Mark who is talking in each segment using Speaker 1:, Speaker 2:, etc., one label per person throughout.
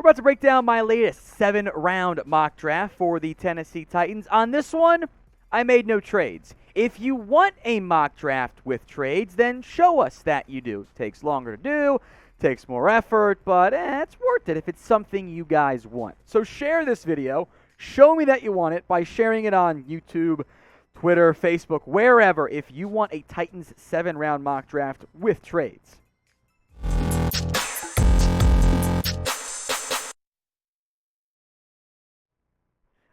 Speaker 1: We're about to break down my latest 7-round mock draft for the Tennessee Titans. On this one, I made no trades. If you want a mock draft with trades, then show us that you do. It takes longer to do, takes more effort, but it's worth it if it's something you guys want. So share this video. Show me that you want it by sharing it on YouTube, Twitter, Facebook, wherever, if you want a Titans 7-round mock draft with trades.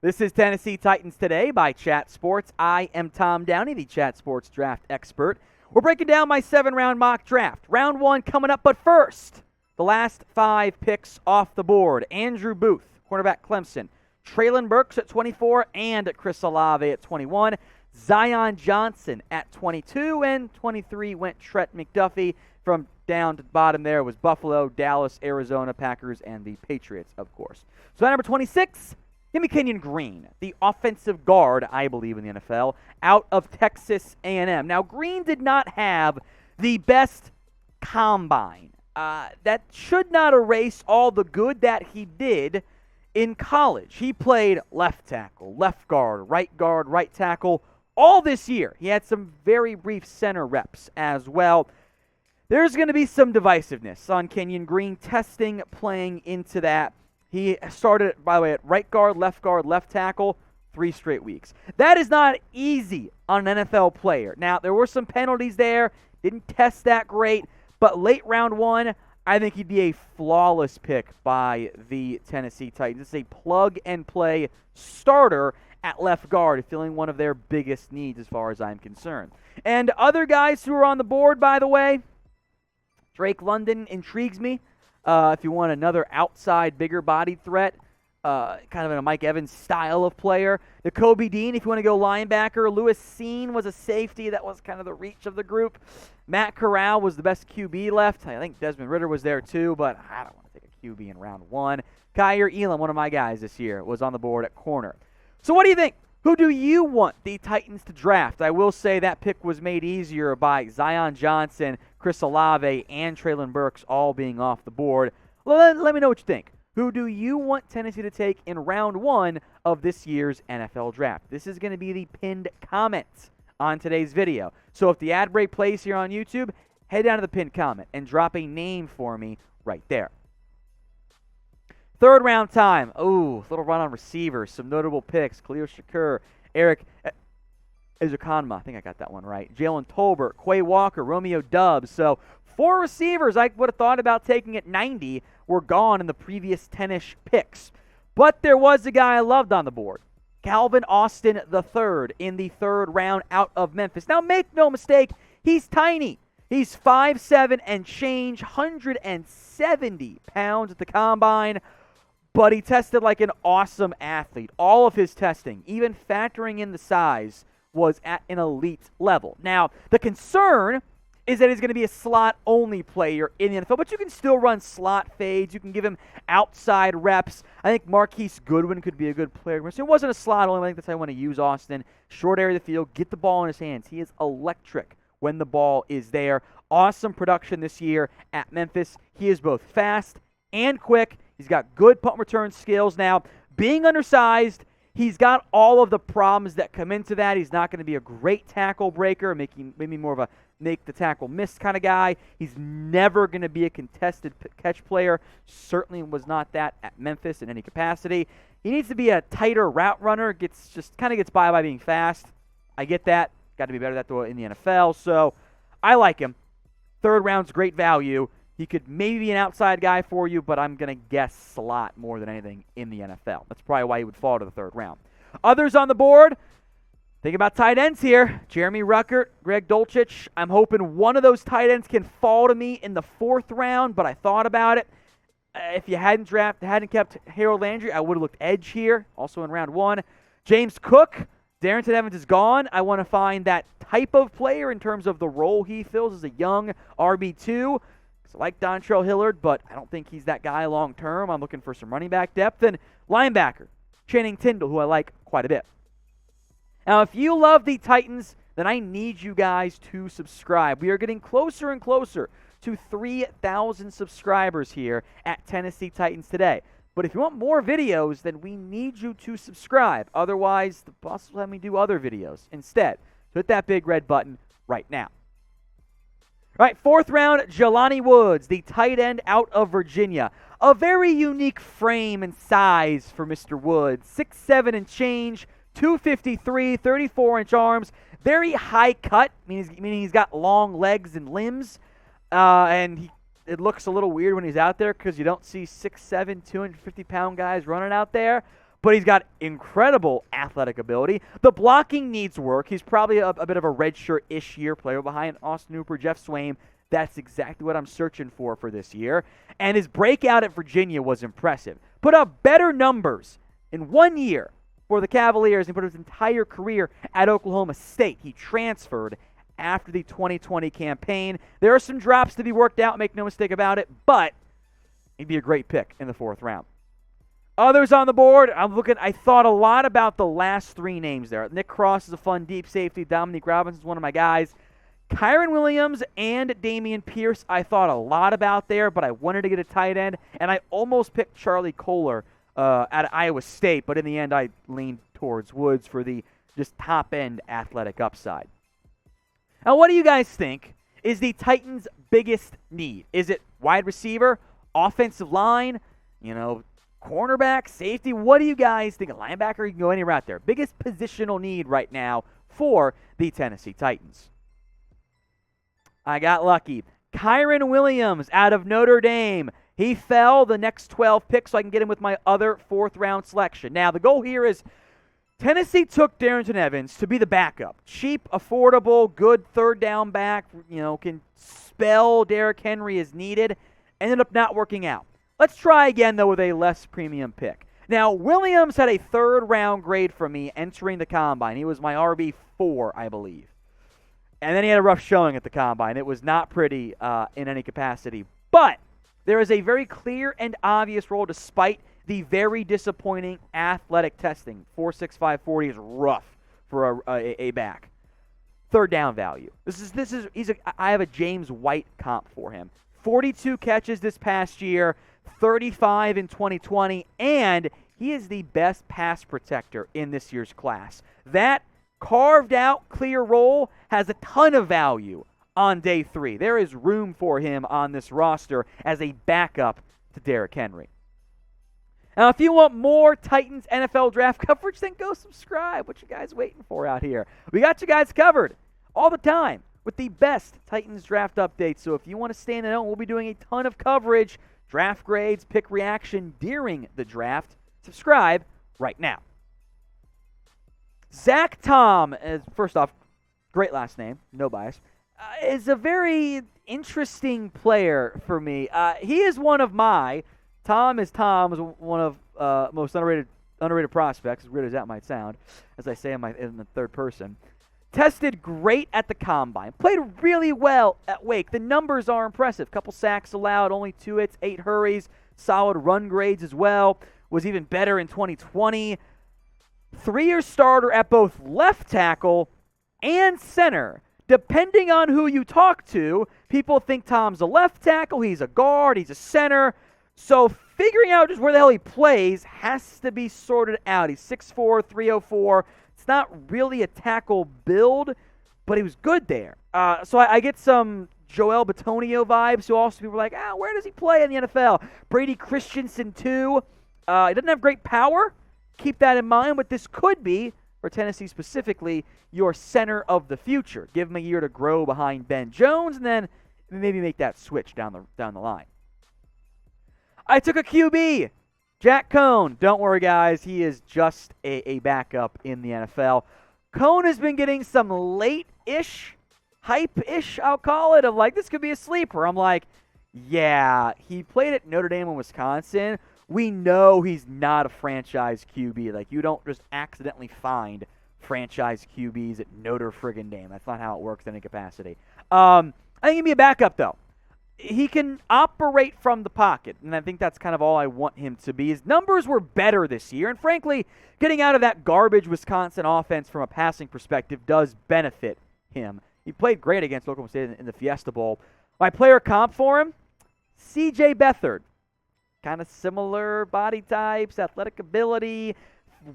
Speaker 1: This is Tennessee Titans Today by Chat Sports. I am Tom Downey, the Chat Sports draft expert. We're breaking down my 7-round mock draft. Round 1 coming up, but first, the last 5 picks off the board. Andrew Booth, cornerback Clemson. Treylon Burks at 24 and Chris Olave at 21. Zion Johnson at 22 and 23 went Trent McDuffie. From down to the bottom there was Buffalo, Dallas, Arizona, Packers, and the Patriots, of course. So at number 26, give me Kenyon Green, the offensive guard, I believe, in the NFL, out of Texas A&M. Now, Green did not have the best combine. That should not erase all the good that he did in college. He played left tackle, left guard, right tackle, all this year. He had some very brief center reps as well. There's going to be some divisiveness on Kenyon Green, testing, playing into that. He started, by the way, at right guard, left tackle, 3 straight weeks. That is not easy on an NFL player. Now, there were some penalties there. Didn't test that great. But late round 1, I think he'd be a flawless pick by the Tennessee Titans. It's a plug-and-play starter at left guard, filling one of their biggest needs as far as I'm concerned. And other guys who are on the board, by the way, Drake London intrigues me. If you want another outside, bigger-bodied threat, kind of in a Mike Evans style of player. Nakobe Dean, if you want to go linebacker. Lewis Seen was a safety. That was kind of the reach of the group. Matt Corral was the best QB left. I think Desmond Ridder was there too, but I don't want to take a QB in round 1. Kyer Elam, one of my guys this year, was on the board at corner. So what do you think? Who do you want the Titans to draft? I will say that pick was made easier by Zion Johnson, Chris Olave, and Treylon Burks all being off the board. Let me know what you think. Who do you want Tennessee to take in round 1 of this year's NFL draft? This is going to be the pinned comment on today's video. So if the ad break plays here on YouTube, head down to the pinned comment and drop a name for me right there. 3rd round time. Ooh, little run on receivers. Some notable picks. Khalil Shakur, Eric Ezukanma. I think I got that one right. Jalen Tolbert, Quay Walker, Romeo Doubs. So 4 receivers I would have thought about taking at 90 were gone in the previous 10-ish picks. But there was a guy I loved on the board. Calvin Austin III in the 3rd round out of Memphis. Now, make no mistake, he's tiny. He's 5'7" and change, 170 pounds at the combine. But he tested like an awesome athlete. All of his testing, even factoring in the size, was at an elite level. Now, the concern is that he's going to be a slot-only player in the NFL, but you can still run slot fades. You can give him outside reps. I think Marquise Goodwin could be a good player. So it wasn't a slot-only. I think that's how I want to use Austin. Short area of the field, get the ball in his hands. He is electric when the ball is there. Awesome production this year at Memphis. He is both fast and quick. He's got good punt return skills. Now, being undersized, he's got all of the problems that come into that. He's not going to be a great tackle breaker, maybe more of a make the tackle miss kind of guy. He's never going to be a contested catch player. Certainly was not that at Memphis in any capacity. He needs to be a tighter route runner. Just kind of gets by being fast. I get that. Got to be better at that in the NFL. So I like him. 3rd round's great value. He could maybe be an outside guy for you, but I'm going to guess slot more than anything in the NFL. That's probably why he would fall to the 3rd round. Others on the board, think about tight ends here. Jeremy Ruckert, Greg Dulcich. I'm hoping one of those tight ends can fall to me in the 4th round, but I thought about it. If you hadn't kept Harold Landry, I would have looked edge here, also in round 1. James Cook, Darrington Evans is gone. I want to find that type of player in terms of the role he fills as a young RB2. I like Dontrell Hillard, but I don't think he's that guy long term. I'm looking for some running back depth. And linebacker, Channing Tindall, who I like quite a bit. Now, if you love the Titans, then I need you guys to subscribe. We are getting closer and closer to 3,000 subscribers here at Tennessee Titans Today. But if you want more videos, then we need you to subscribe. Otherwise, the boss will have me do other videos instead. So hit that big red button right now. All right, 4th round, Jelani Woods, the tight end out of Virginia. A very unique frame and size for Mr. Woods. 6'7" and change, 253, 34-inch arms. Very high cut, meaning he's got long legs and limbs. It looks a little weird when he's out there because you don't see 6'7", 250-pound guys running out there. But he's got incredible athletic ability. The blocking needs work. He's probably a bit of a redshirt-ish year player behind Austin Hooper, Jeff Swaim. That's exactly what I'm searching for this year. And his breakout at Virginia was impressive. Put up better numbers in 1 year for the Cavaliers and put his entire career at Oklahoma State. He transferred after the 2020 campaign. There are some drops to be worked out, make no mistake about it, but he'd be a great pick in the 4th round. Others on the board, I thought a lot about the last 3 names there. Nick Cross is a fun deep safety. Dominique Robinson's one of my guys. Kyren Williams and Dameon Pierce, I thought a lot about there, but I wanted to get a tight end, and I almost picked Charlie Kohler out of Iowa State, but in the end I leaned towards Woods for the just top-end athletic upside. Now, what do you guys think is the Titans' biggest need? Is it wide receiver, offensive line, cornerback, safety? What do you guys think? A linebacker? You can go anywhere out there. Biggest positional need right now for the Tennessee Titans. I got lucky. Kyren Williams out of Notre Dame. He fell the next 12 picks so I can get him with my other 4th round selection. Now, the goal here is Tennessee took Darrington Evans to be the backup. Cheap, affordable, good 3rd down back, can spell Derrick Henry as needed. Ended up not working out. Let's try again, though, with a less premium pick. Now, Williams had a 3rd round grade for me entering the Combine. He was my RB4, I believe. And then he had a rough showing at the Combine. It was not pretty in any capacity. But there is a very clear and obvious role despite the very disappointing athletic testing. 4.65 40 is rough for a back. 3rd down value. I have a James White comp for him. 42 catches this past year, 35 in 2020, and he is the best pass protector in this year's class. That carved-out clear role has a ton of value on day 3. There is room for him on this roster as a backup to Derrick Henry. Now, if you want more Titans NFL draft coverage, then go subscribe. What you guys waiting for out here? We got you guys covered all the time with the best Titans draft updates. So if you want to stay in the know, we'll be doing a ton of coverage, draft grades, pick reaction during the draft. Subscribe right now. Zach Tom, first off, great last name, no bias, is a very interesting player for me. He is one of my, Tom is one of most underrated prospects, as weird as that might sound, as I say in the 3rd person. Tested great at the Combine. Played really well at Wake. The numbers are impressive. Couple sacks allowed, only 2 hits, 8 hurries. Solid run grades as well. Was even better in 2020. 3-year starter at both left tackle and center. Depending on who you talk to, people think Tom's a left tackle, he's a guard, he's a center. So figuring out just where the hell he plays has to be sorted out. He's 6'4", 304. It's not really a tackle build, but he was good there. So I get some Joel Bitonio vibes, who also people are like, where does he play in the NFL? Brady Christensen too. He doesn't have great power. Keep that in mind, but this could be, for Tennessee specifically, your center of the future. Give him a year to grow behind Ben Jones, and then maybe make that switch down the line. I took a QB, Jack Coan. Don't worry, guys. He is just a backup in the NFL. Coan has been getting some late-ish, hype-ish, I'll call it, of like, this could be a sleeper. I'm like, yeah, he played at Notre Dame and Wisconsin. We know he's not a franchise QB. Like, you don't just accidentally find franchise QBs at Notre friggin' Dame. That's not how it works in any capacity. I think he'd be a backup, though. He can operate from the pocket, and I think that's kind of all I want him to be. His numbers were better this year, and frankly, getting out of that garbage Wisconsin offense from a passing perspective does benefit him. He played great against Oklahoma State in the Fiesta Bowl. My player comp for him, C.J. Beathard. kind of similar body types, athletic ability,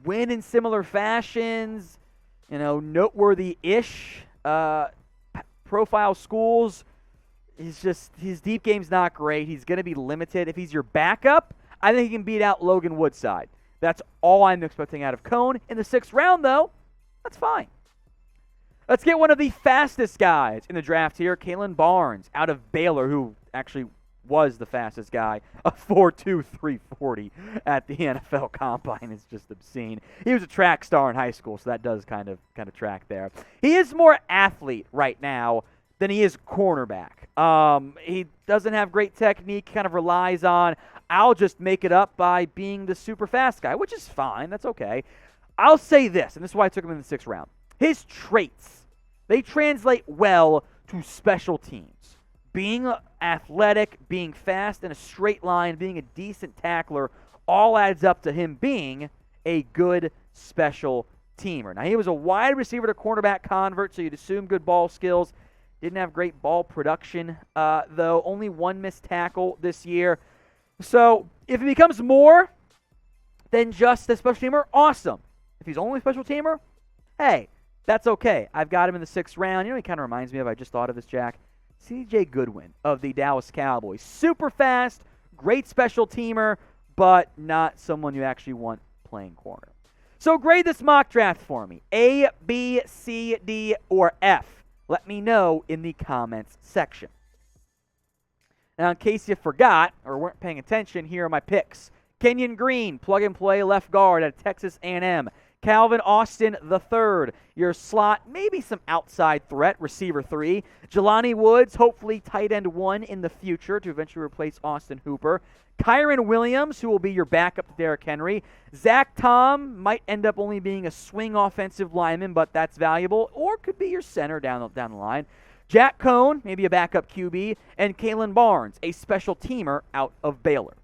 Speaker 1: win in similar fashions, noteworthy-ish profile schools. His deep game's not great. He's going to be limited. If he's your backup, I think he can beat out Logan Woodside. That's all I'm expecting out of Coan. In the 6th round, though, that's fine. Let's get one of the fastest guys in the draft here, Kalon Barnes, out of Baylor, who actually was the fastest guy, a 4.2 340 at the NFL Combine. Is just obscene. He was a track star in high school, so that does kind of track there. He is more athlete right now than he is cornerback. He doesn't have great technique, kind of relies on, I'll just make it up by being the super fast guy, which is fine. That's okay. I'll say this, and this is why I took him in the 6th round. His traits, they translate well to special teams. Being athletic, being fast in a straight line, being a decent tackler, all adds up to him being a good special teamer. Now, he was a wide receiver to cornerback convert, so you'd assume good ball skills. Didn't have great ball production, though. Only 1 missed tackle this year. So if he becomes more than just a special teamer, awesome. If he's only a special teamer, hey, that's okay. I've got him in the 6th round. He kind of reminds me of, I just thought of this, Jack, C.J. Goodwin of the Dallas Cowboys. Super fast, great special teamer, but not someone you actually want playing corner. So grade this mock draft for me. A, B, C, D, or F. Let me know in the comments section. Now, in case you forgot or weren't paying attention, here are my picks. Kenyon Green, plug-and-play left guard at Texas A&M. Calvin Austin III, your slot, maybe some outside threat, receiver 3. Jelani Woods, hopefully tight end 1 in the future to eventually replace Austin Hooper. Kyren Williams, who will be your backup to Derrick Henry. Zach Tom might end up only being a swing offensive lineman, but that's valuable, or could be your center down the line. Jack Coan, maybe a backup QB, and Kalon Barnes, a special teamer out of Baylor.